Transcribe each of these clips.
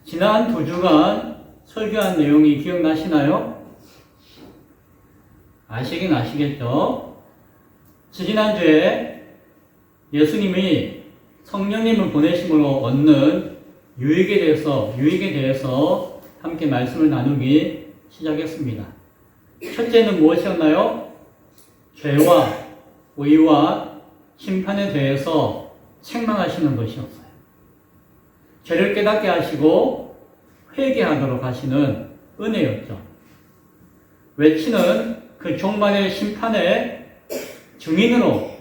지난 2주간 설교한 내용이 기억나시나요? 아시긴 아시겠죠? 지난주에 예수님이 성령님을 보내심으로 얻는 유익에 대해서 함께 말씀을 나누기 시작했습니다. 첫째는 무엇이었나요? 죄와 의와 심판에 대해서 책망하시는 것이었어요. 죄를 깨닫게 하시고 회개하도록 하시는 은혜였죠. 외치는 그 종말의 심판의 증인으로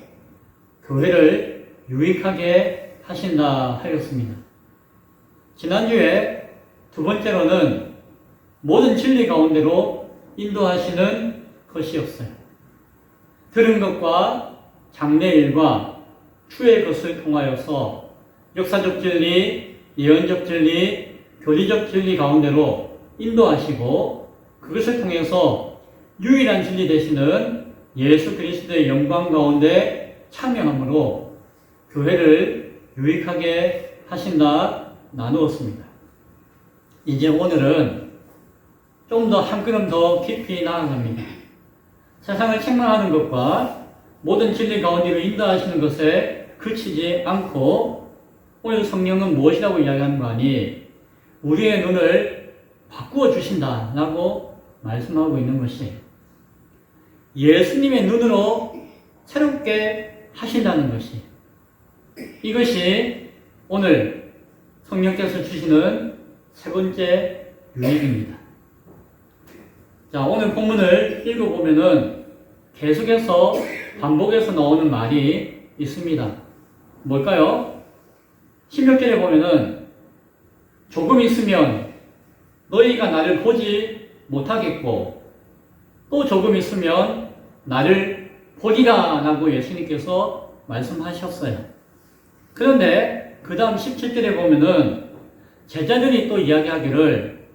교회를 유익하게 하신다 하였습니다. 지난주에 두 번째로는 모든 진리 가운데로 인도하시는 것이었어요. 들은 것과 장래일과 추의 것을 통하여서 역사적 진리, 예언적 진리, 교리적 진리 가운데로 인도하시고 그것을 통해서 유일한 진리 되시는 예수 그리스도의 영광 가운데 참여함으로 교회를 유익하게 하신다 나누었습니다. 이제 오늘은 좀 더 한 걸음 더 깊이 나아갑니다. 세상을 책망하는 것과 모든 진리 가운데로 인도하시는 것에 그치지 않고 오늘 성령은 무엇이라고 이야기하는 거 아니? 우리의 눈을 바꾸어 주신다라고 말씀하고 있는 것이 예수님의 눈으로 새롭게 하신다는 것이 이것이 오늘 성령께서 주시는 세 번째 유익입니다. 자, 오늘 본문을 읽어보면은 계속해서 반복해서 나오는 말이 있습니다. 뭘까요? 16절에 보면은 조금 있으면 너희가 나를 보지 못하겠고 또 조금 있으면 나를 보리라 라고 예수님께서 말씀하셨어요. 그런데 그 다음 17절에 보면은 제자들이 또 이야기하기를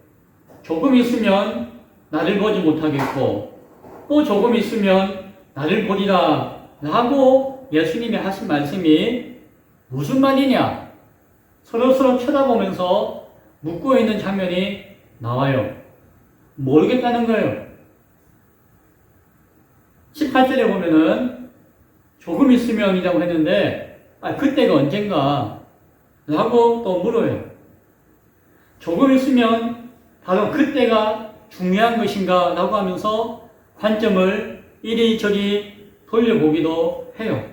조금 있으면 나를 보지 못하겠고 또 조금 있으면 나를 보리라 라고 예수님이 하신 말씀이 무슨 말이냐? 서로 쳐다보면서 묻고 있는 장면이 나와요. 모르겠다는 거예요. 18절에 보면은 조금 있으면이라고 했는데 그때가 언젠가 라고 또 물어요. 조금 있으면 바로 그때가 중요한 것인가 라고 하면서 관점을 이리저리 돌려보기도 해요.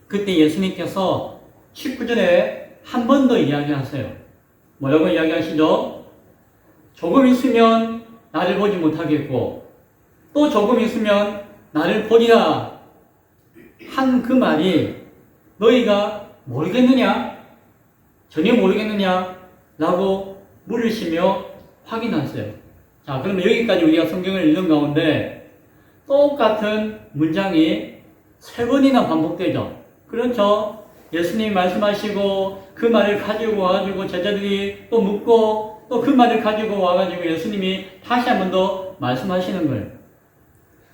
그때 예수님께서 19절에 한 번 더 이야기하세요. 뭐라고 이야기하시죠? 조금 있으면 나를 보지 못하겠고 또 조금 있으면 나를 보리라 한 그 말이 너희가 모르겠느냐? 전혀 모르겠느냐? 라고 물으시며 확인하세요. 자, 그러면 여기까지 우리가 성경을 읽는 가운데 똑같은 문장이 세 번이나 반복되죠. 그렇죠? 예수님이 말씀하시고 그 말을 가지고 와가지고 제자들이 또 묻고 또 그 말을 가지고 와가지고 예수님이 다시 한 번 더 말씀하시는 거예요.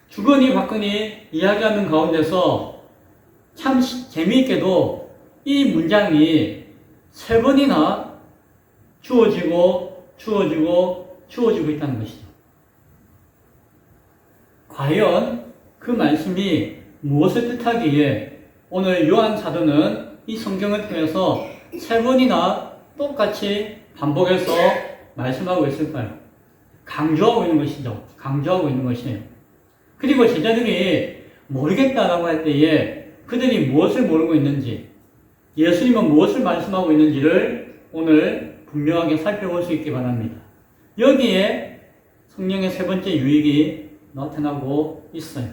주거니 받거니 이야기하는 가운데서 참 재미있게도 이 문장이 세 번이나 주어지고 있다는 것이죠. 과연 그 말씀이 무엇을 뜻하기에 오늘 요한 사도는 이 성경을 통해서 세 번이나 똑같이 반복해서 말씀하고 있을까요? 강조하고 있는 것이죠. 강조하고 있는 것이에요. 그리고 제자들이 모르겠다라고 할 때에 그들이 무엇을 모르고 있는지, 예수님은 무엇을 말씀하고 있는지를 오늘 분명하게 살펴볼 수 있기 바랍니다. 여기에 성령의 세 번째 유익이 나타나고 있어요.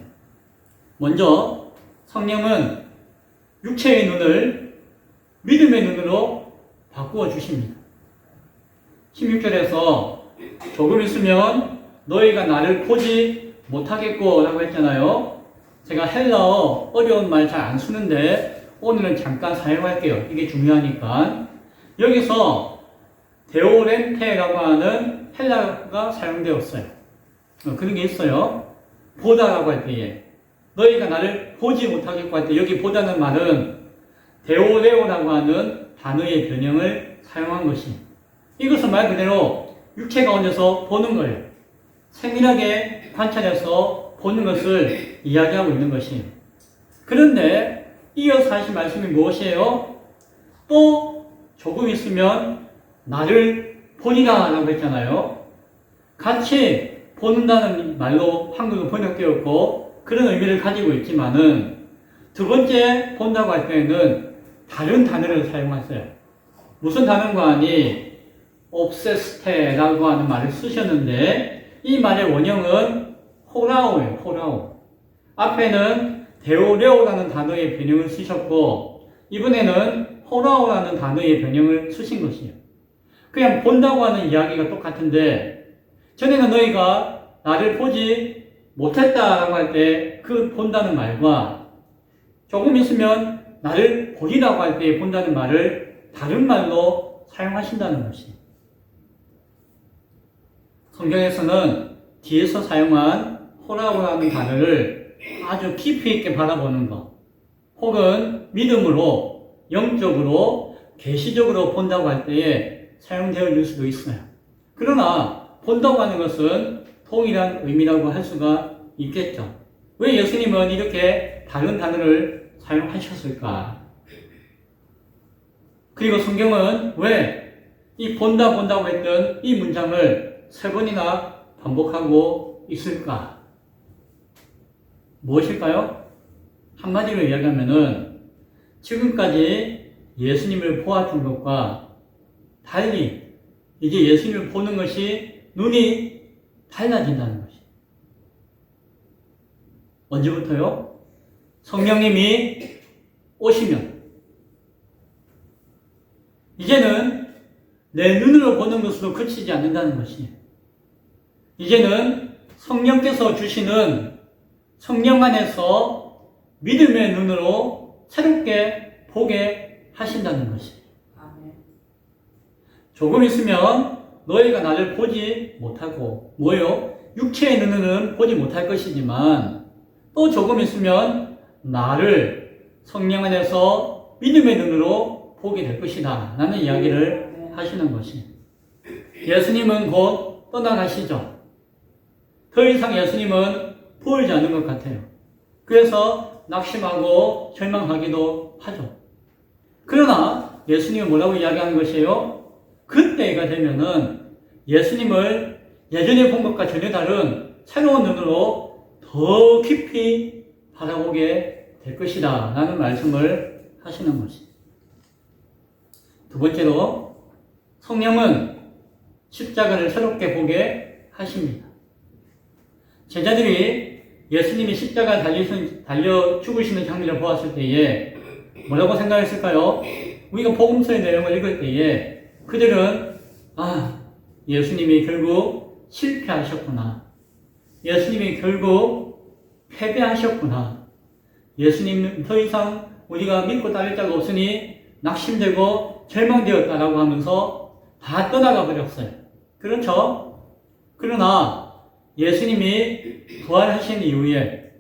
먼저 성령은 육체의 눈을 믿음의 눈으로 바꾸어 주십니다. 16절에서 조금 있으면 너희가 나를 보지 못하겠고 라고 했잖아요. 제가 헬라어 어려운 말 잘 안 쓰는데 오늘은 잠깐 사용할게요. 이게 중요하니까. 여기서 데오렌테라고 하는 헬라어가 사용되었어요. 그런 게 있어요. 보다라고 할 때에 너희가 나를 보지 못하겠고 할 때 여기 보다는 말은 데오레오라고 하는 단어의 변형을 사용한 것이 이것은 말 그대로 육체 가운데서 보는 거예요. 세밀하게 관찰해서 보는 것을 이야기하고 있는 것이에요. 그런데 이어서 하신 말씀이 무엇이에요? 또 조금 있으면 나를 보리라 라고 했잖아요. 같이 보는다는 말로 한국어 번역되었고 그런 의미를 가지고 있지만은 두 번째 본다고 할 때는 다른 단어를 사용했어요. 무슨 단어가 아니 obsesse라고 하는 말을 쓰셨는데 이 말의 원형은 호라오예요. 호라오. 앞에는 데오레오라는 단어의 변형을 쓰셨고 이번에는 호라오라는 단어의 변형을 쓰신 것이에요. 그냥 본다고 하는 이야기가 똑같은데 전에는 너희가 나를 보지 못했다라고 할 때 그 본다는 말과 조금 있으면 나를 보리라고 할 때 본다는 말을 다른 말로 사용하신다는 것이에요. 성경에서는 뒤에서 사용한 호라오라는 단어를 아주 깊이 있게 바라보는 것 혹은 믿음으로 영적으로 계시적으로 본다고 할 때에 사용되어 있을 수도 있어요. 그러나 본다고 하는 것은 동일한 의미라고 할 수가 있겠죠. 왜 예수님은 이렇게 다른 단어를 사용하셨을까? 그리고 성경은 왜 이 본다고 했던 이 문장을 3번이나 반복하고 있을까? 무엇일까요? 한마디로 이야기하면은 지금까지 예수님을 보았던 것과 달리 이제 예수님을 보는 것이 눈이 달라진다는 것이. 언제부터요? 성령님이 오시면 이제는 내 눈으로 보는 것으로 그치지 않는다는 것이. 이제는 성령께서 주시는 성령 안에서 믿음의 눈으로 새롭게 보게 하신다는 것이. 조금 있으면 너희가 나를 보지 못하고 뭐요? 육체의 눈으로는 보지 못할 것이지만 또 조금 있으면 나를 성령 안에서 믿음의 눈으로 보게 될 것이다 라는 이야기를 하시는 것이. 예수님은 곧 떠나가시죠. 더 이상 예수님은 보이지 않는 것 같아요. 그래서 낙심하고 절망하기도 하죠. 그러나 예수님은 뭐라고 이야기하는 것이에요? 그때가 되면은 예수님을 예전에 본 것과 전혀 다른 새로운 눈으로 더 깊이 바라보게 될 것이다 라는 말씀을 하시는 것이. 두 번째로 성령은 십자가를 새롭게 보게 하십니다. 제자들이 예수님이 십자가 달려 죽으시는 장면을 보았을 때에 뭐라고 생각했을까요? 우리가 복음서의 내용을 읽을 때에 그들은 예수님이 결국 실패하셨구나. 예수님이 결국 패배하셨구나. 예수님 더 이상 우리가 믿고 따를 자가 없으니 낙심되고 절망되었다라고 하면서 다 떠나가 버렸어요. 그렇죠? 그러나 예수님이 부활하신 이후에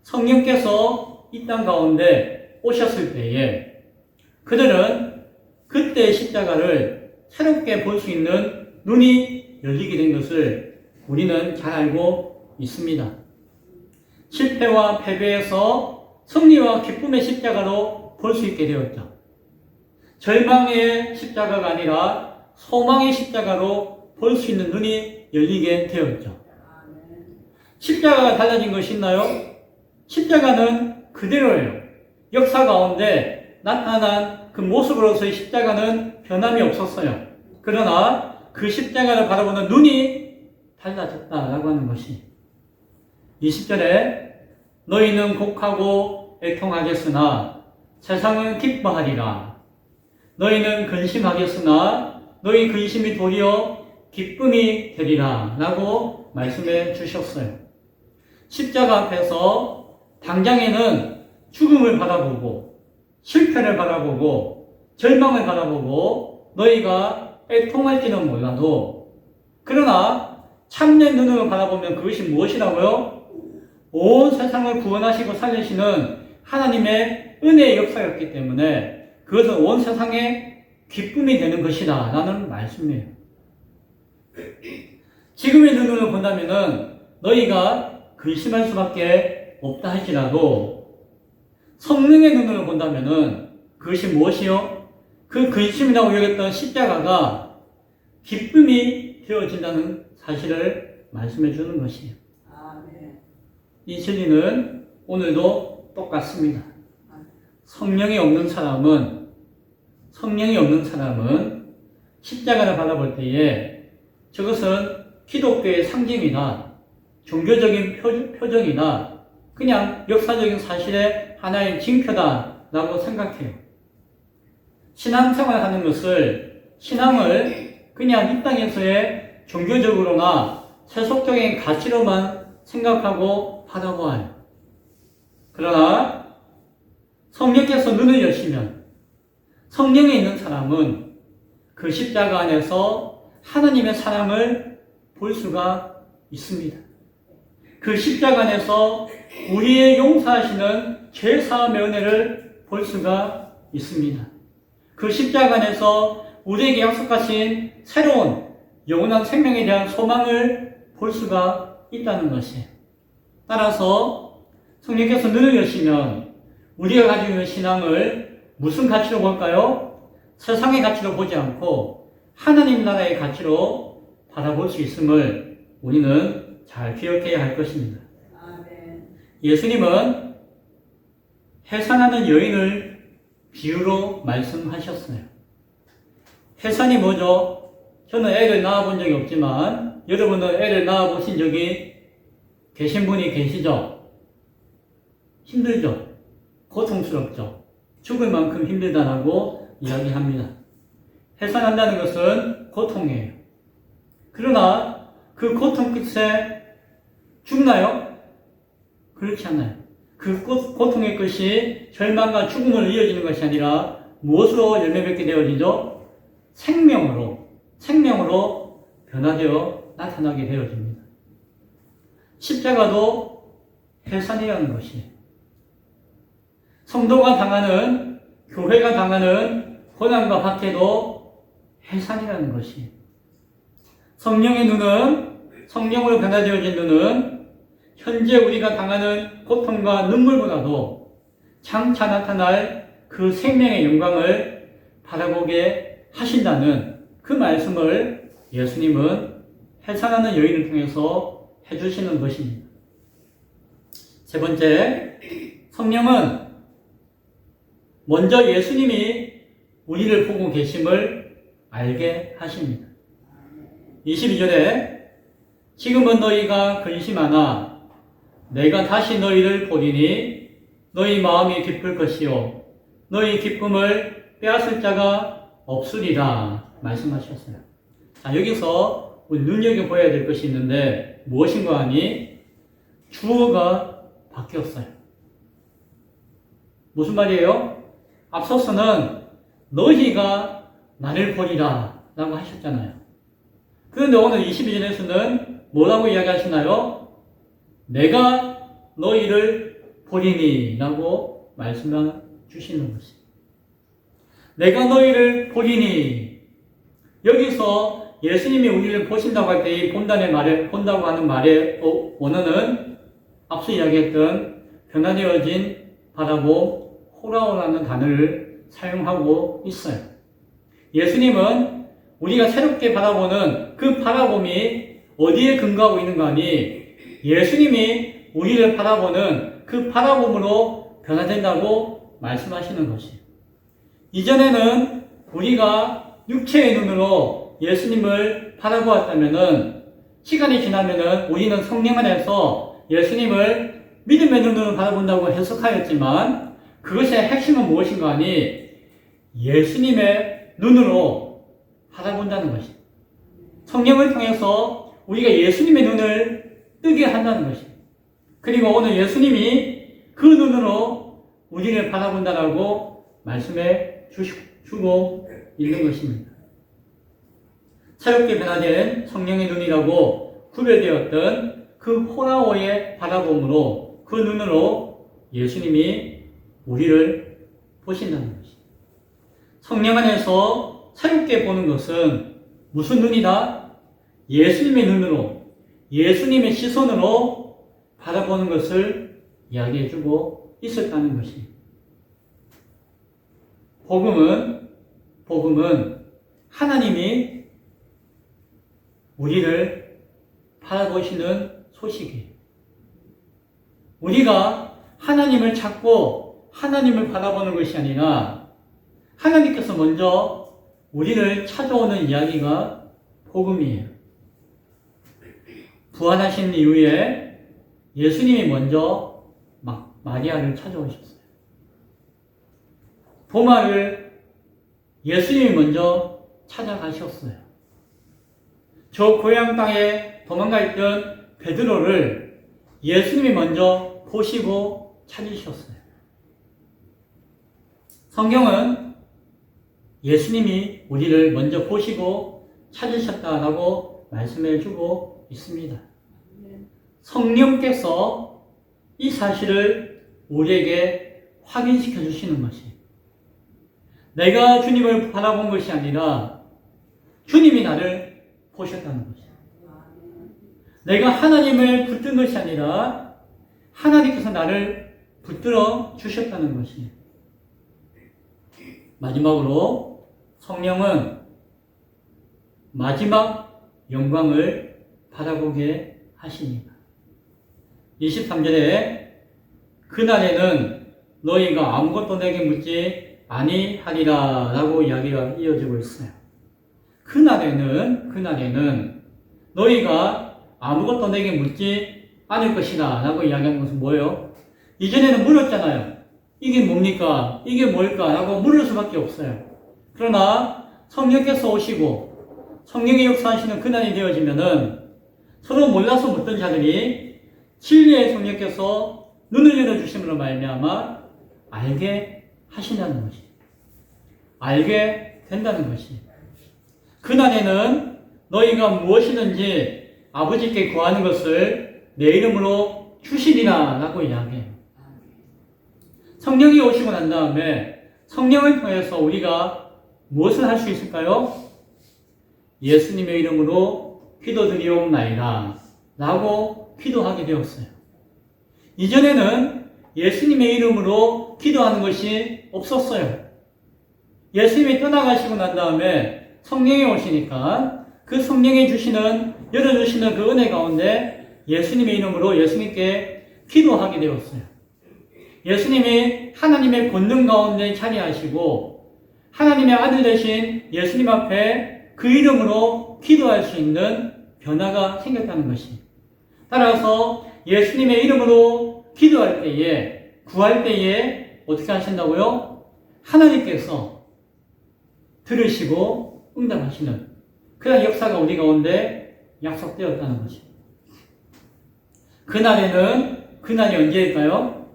성령께서 이 땅 가운데 오셨을 때에 그들은 그때의 십자가를 새롭게 볼 수 있는 눈이 열리게 된 것을 우리는 잘 알고 있습니다. 실패와 패배에서 승리와 기쁨의 십자가로 볼 수 있게 되었죠. 절망의 십자가가 아니라 소망의 십자가로 볼 수 있는 눈이 열리게 되었죠. 십자가가 달라진 것이 있나요? 십자가는 그대로예요. 역사 가운데 나타난 그 모습으로서의 십자가는 변함이 없었어요. 그러나 그 십자가를 바라보는 눈이 달라졌다라고 하는 것이 20절에 너희는 곡하고 애통하겠으나 세상은 기뻐하리라. 너희는 근심하겠으나 너희 근심이 도리어 기쁨이 되리라 라고 말씀해 주셨어요. 십자가 앞에서 당장에는 죽음을 바라보고 실패를 바라보고 절망을 바라보고 너희가 애통할지는 몰라도 그러나 참된 눈으로 바라보면 그것이 무엇이라고요? 온 세상을 구원하시고 살리시는 하나님의 은혜의 역사였기 때문에 그것은 온 세상에 기쁨이 되는 것이다 라는 말씀이에요. 지금의 눈으로 본다면은 너희가 근심할 수밖에 없다 할지라도 성령의 눈으로 본다면은 그것이 무엇이요? 그 근심이라고 여겼던 십자가가 기쁨이 되어진다는 사실을 말씀해 주는 것이에요. 이 진리는 오늘도 똑같습니다. 성령이 없는 사람은 십자가를 바라볼 때에 저것은 기독교의 상징이나 종교적인 표정이나 그냥 역사적인 사실의 하나의 징표다라고 생각해요. 신앙생활을 하는 것을, 신앙을 그냥 이 땅에서의 종교적으로나 세속적인 가치로만 생각하고 바라보아요. 그러나 성령께서 눈을 여시면 성령에 있는 사람은 그 십자가 안에서 하나님의 사랑을 볼 수가 있습니다. 그 십자가 안에서 우리의 용서하시는 죄사함의 은혜를 볼 수가 있습니다. 그 십자가 안에서 우리에게 약속하신 새로운 영원한 생명에 대한 소망을 볼 수가 있다는 것이에요. 따라서 성령께서 눈을 여시면 우리가 가지고 있는 신앙을 무슨 가치로 볼까요? 세상의 가치로 보지 않고 하나님 나라의 가치로 바라볼 수 있음을 우리는 잘 기억해야 할 것입니다. 예수님은 해산하는 여인을 비유로 말씀하셨어요. 해산이 뭐죠? 저는 애를 낳아본 적이 없지만 여러분은 애를 낳아보신 적이 계신 분이 계시죠? 힘들죠? 고통스럽죠? 죽을 만큼 힘들다라고 이야기합니다. 해산한다는 것은 고통이에요. 그러나 그 고통 끝에 죽나요? 그렇지 않아요. 그 고통의 끝이 절망과 죽음으로 이어지는 것이 아니라 무엇으로 열매 맺게 되어지죠? 생명으로 변화되어 나타나게 되어집니다. 십자가도 해산이라는 것이에요. 성도가 당하는, 교회가 당하는 고난과 박해도 해산이라는 것이에요. 성령의 눈은, 성령으로 변화되어진 눈은 현재 우리가 당하는 고통과 눈물보다도 장차 나타날 그 생명의 영광을 바라보게 하신다는 그 말씀을 예수님은 해산하는 여인을 통해서 해주시는 것입니다. 세 번째, 성령은 먼저 예수님이 우리를 보고 계심을 알게 하십니다. 22절에 지금은 너희가 근심하나 내가 다시 너희를 보리니 너희 마음이 기쁠 것이요 너희 기쁨을 빼앗을 자가 없으리라 말씀하셨어요. 자, 여기서 우리 눈여겨보아야 될 것이 있는데 무엇인가 하니 주어가 바뀌었어요. 무슨 말이에요? 앞서서는 너희가 나를 보리라 라고 하셨잖아요. 그런데 오늘 22절에서는 뭐라고 이야기하시나요? 내가 너희를 보리니 라고 말씀해 주시는 것입니다. 내가 너희를 보리니, 여기서 예수님이 우리를 보신다고 할 때 이 본다고 하는 말의 원어는 앞서 이야기했던 변화되어진 바라봄, 호라오라는 단어를 사용하고 있어요. 예수님은 우리가 새롭게 바라보는 그 바라봄이 어디에 근거하고 있는가 하니 예수님이 우리를 바라보는 그 바라봄으로 변화된다고 말씀하시는 것이에요. 이전에는 우리가 육체의 눈으로 예수님을 바라보았다면은 시간이 지나면은 우리는 성령 안에서 예수님을 믿음의 눈으로 바라본다고 해석하였지만 그것의 핵심은 무엇인가 하니 예수님의 눈으로 바라본다는 것입니다. 성령을 통해서 우리가 예수님의 눈을 뜨게 한다는 것입니다. 그리고 오늘 예수님이 그 눈으로 우리를 바라본다라고 말씀해 주고 있는 것입니다. 새롭게 변화된 성령의 눈이라고 구별되었던 그 호라오의 바라봄으로 그 눈으로 예수님이 우리를 보신다는 것입니다. 성령 안에서 새롭게 보는 것은 무슨 눈이다? 예수님의 눈으로, 예수님의 시선으로 바라보는 것을 이야기해주고 있었다는 것이. 복음은 하나님이 우리를 바라보시는 소식이에요. 우리가 하나님을 찾고 하나님을 바라보는 것이 아니라 하나님께서 먼저 우리를 찾아오는 이야기가 복음이에요. 부활하신 이후에 예수님이 먼저 마리아를 찾아오셨어요. 도마를 예수님이 먼저 찾아가셨어요. 저 고향 땅에 도망가 있던 베드로를 예수님이 먼저 보시고 찾으셨어요. 성경은 예수님이 우리를 먼저 보시고 찾으셨다라고 말씀해 주고 있습니다. 성령께서 이 사실을 우리에게 확인시켜 주시는 것이, 내가 주님을 바라본 것이 아니라 주님이 나를 보셨다는 것이, 내가 하나님을 붙든 것이 아니라 하나님께서 나를 붙들어 주셨다는 것이. 마지막으로 성령은 마지막 영광을 바라보게 하십니다. 23절에 그날에는 너희가 아무것도 내게 묻지 아니하리라 라고 이야기가 이어지고 있어요. 그날에는 너희가 아무것도 내게 묻지 않을 것이다 라고 이야기하는 것은 뭐예요? 이전에는 물었잖아요. 이게 뭡니까? 이게 뭘까? 라고 물을 수밖에 없어요. 그러나 성령께서 오시고 성령의 역사하시는 그날이 되어지면은 서로 몰라서 묻던 자들이 진리의 성령께서 눈을 열어주심으로 말미암아 알게 하신다는 것이, 알게 된다는 것이. 그날에는 너희가 무엇이든지 아버지께 구하는 것을 내 이름으로 주시리라 라고 이야기해요. 성령이 오시고 난 다음에 성령을 통해서 우리가 무엇을 할 수 있을까요? 예수님의 이름으로 기도드리옵나이다 라고 기도하게 되었어요. 이전에는 예수님의 이름으로 기도하는 것이 없었어요. 예수님이 떠나가시고 난 다음에 성령이 오시니까 그 성령이 열어주시는 그 은혜 가운데 예수님의 이름으로 예수님께 기도하게 되었어요. 예수님이 하나님의 권능 가운데 자리하시고 하나님의 아들 되신 예수님 앞에 그 이름으로 기도할 수 있는 변화가 생겼다는 것이. 따라서 예수님의 이름으로 기도할 때에, 구할 때에 어떻게 하신다고요? 하나님께서 들으시고 응답하시는 그런 역사가 우리 가운데 약속되었다는 것이. 그날이 언제일까요?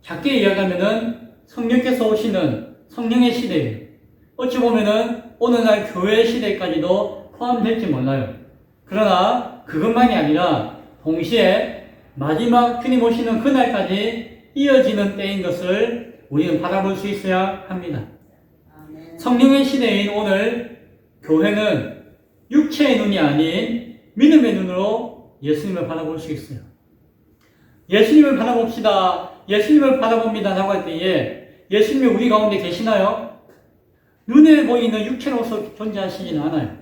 작게 이야기하면은 성령께서 오시는 성령의 시대예요. 어찌 보면은 오늘날 교회 시대까지도 포함될지 몰라요. 그러나 그것만이 아니라 동시에 마지막 주님 오시는 그날까지 이어지는 때인 것을 우리는 바라볼 수 있어야 합니다. 성령의 시대인 오늘 교회는 육체의 눈이 아닌 믿음의 눈으로 예수님을 바라볼 수 있어요. 예수님을 바라봅시다. 예수님을 바라봅니다 라고 할 때에 예수님이 우리 가운데 계시나요? 눈에 보이는 육체로서 존재하시지는 않아요.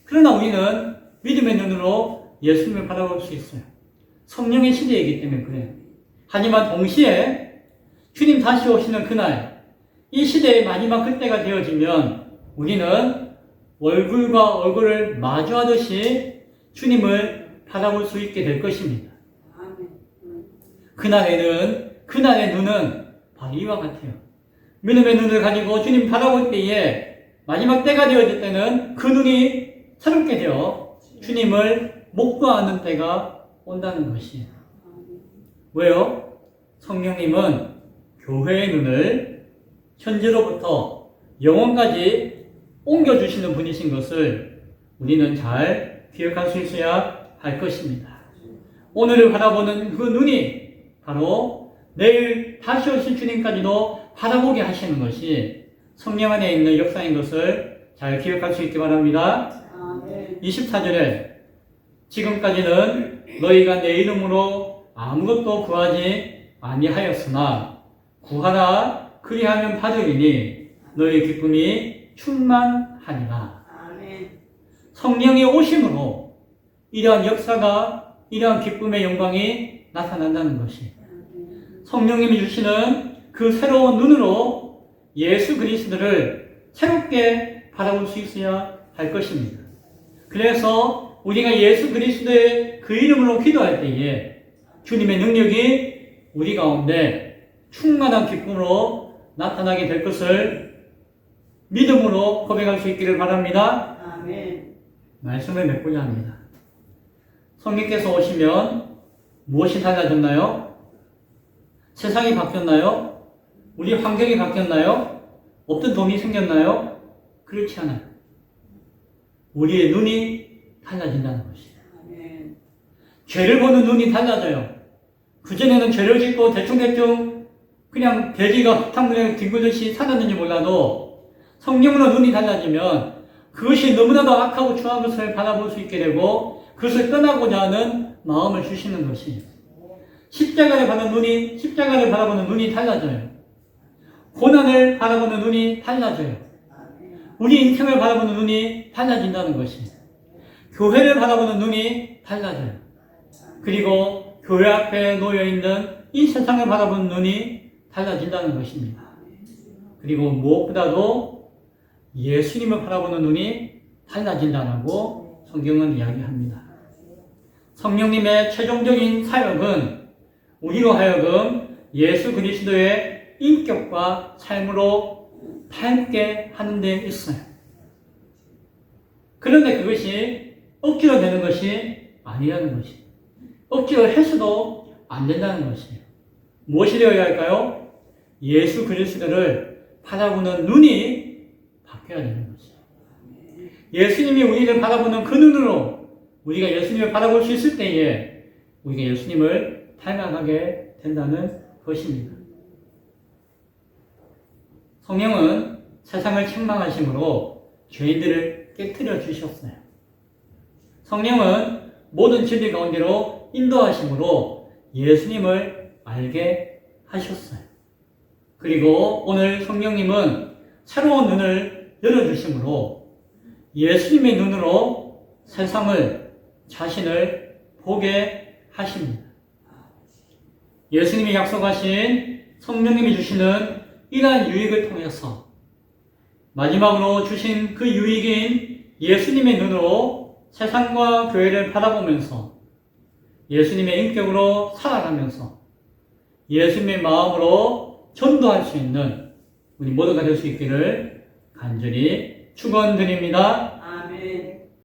그러나 우리는 믿음의 눈으로 예수님을 바라볼 수 있어요. 성령의 시대이기 때문에 그래요. 하지만 동시에 주님 다시 오시는 그날, 이 시대의 마지막 그때가 되어지면 우리는 얼굴과 얼굴을 마주하듯이 주님을 바라볼 수 있게 될 것입니다. 그날의 눈은 바로 이와 같아요. 믿음의 눈을 가지고 주님 바라볼 때에 마지막 때가 되어질 때는 그 눈이 새롭게 되어 주님을 목도하는 때가 온다는 것이에요. 왜요? 성령님은 교회의 눈을 현재로부터 영원까지 옮겨주시는 분이신 것을 우리는 잘 기억할 수 있어야 할 것입니다. 오늘을 바라보는 그 눈이 바로 내일 다시 오실 주님까지도 바라보게 하시는 것이 성령 안에 있는 역사인 것을 잘 기억할 수 있기 바랍니다. 24절에 지금까지는 너희가 내 이름으로 아무것도 구하지 아니하였으나 구하라 그리하면 받으리니 너희 기쁨이 충만하니라. 성령이 오심으로 이러한 역사가 이러한 기쁨의 영광이 나타난다는 것이 성령님이 주시는 그 새로운 눈으로 예수 그리스도를 새롭게 바라볼 수 있어야 할 것입니다. 그래서 우리가 예수 그리스도의 그 이름으로 기도할 때에 주님의 능력이 우리 가운데 충만한 기쁨으로 나타나게 될 것을 믿음으로 고백할 수 있기를 바랍니다. 아멘. 말씀을 맺고자 합니다. 성령께서 오시면 무엇이 달라졌나요? 세상이 바뀌었나요? 우리 환경이 바뀌었나요? 어떤 도움이 생겼나요? 그렇지 않아요. 우리의 눈이 달라진다는 것이에요. 아멘. 죄를 보는 눈이 달라져요. 그전에는 죄를 짓고 대충대충 그냥 돼지가 흙탕물에 뒹굴듯이 살았는지 몰라도 성령으로 눈이 달라지면 그것이 너무나도 악하고 추한 것을 바라볼 수 있게 되고 그것을 떠나고자 하는 마음을 주시는 것이 십자가를 바라보는 눈이 달라져요. 고난을 바라보는 눈이 달라져요. 우리 인생을 바라보는 눈이 달라진다는 것이 교회를 바라보는 눈이 달라져요. 그리고 교회 앞에 놓여있는 이 세상을 바라보는 눈이 달라진다는 것입니다. 그리고 무엇보다도 예수님을 바라보는 눈이 달라진다고 성경은 이야기합니다. 성령님의 최종적인 사역은 우리로 하여금 예수 그리스도의 인격과 삶으로 닮게 하는 데 있어요. 그런데 그것이 억지로 되는 것이 아니라는 것이 억지로 해서도 안 된다는 것이에요. 무엇이 되어야 할까요? 예수 그리스도를 바라보는 눈이 바뀌어야 되는 것이에요. 예수님이 우리를 바라보는 그 눈으로 우리가 예수님을 바라볼 수 있을 때에 우리가 예수님을 닮아가게 된다는 것입니다. 성령은 세상을 책망하심으로 죄인들을 깨트려 주셨어요. 성령은 모든 진리 가운데로 인도하심으로 예수님을 알게 하셨어요. 그리고 오늘 성령님은 새로운 눈을 열어주심으로 예수님의 눈으로 세상을 자신을 보게 하십니다. 예수님이 약속하신 성령님이 주시는 이러한 유익을 통해서 마지막으로 주신 그 유익인 예수님의 눈으로 세상과 교회를 바라보면서 예수님의 인격으로 살아가면서 예수님의 마음으로 전도할 수 있는 우리 모두가 될 수 있기를 간절히 축원드립니다.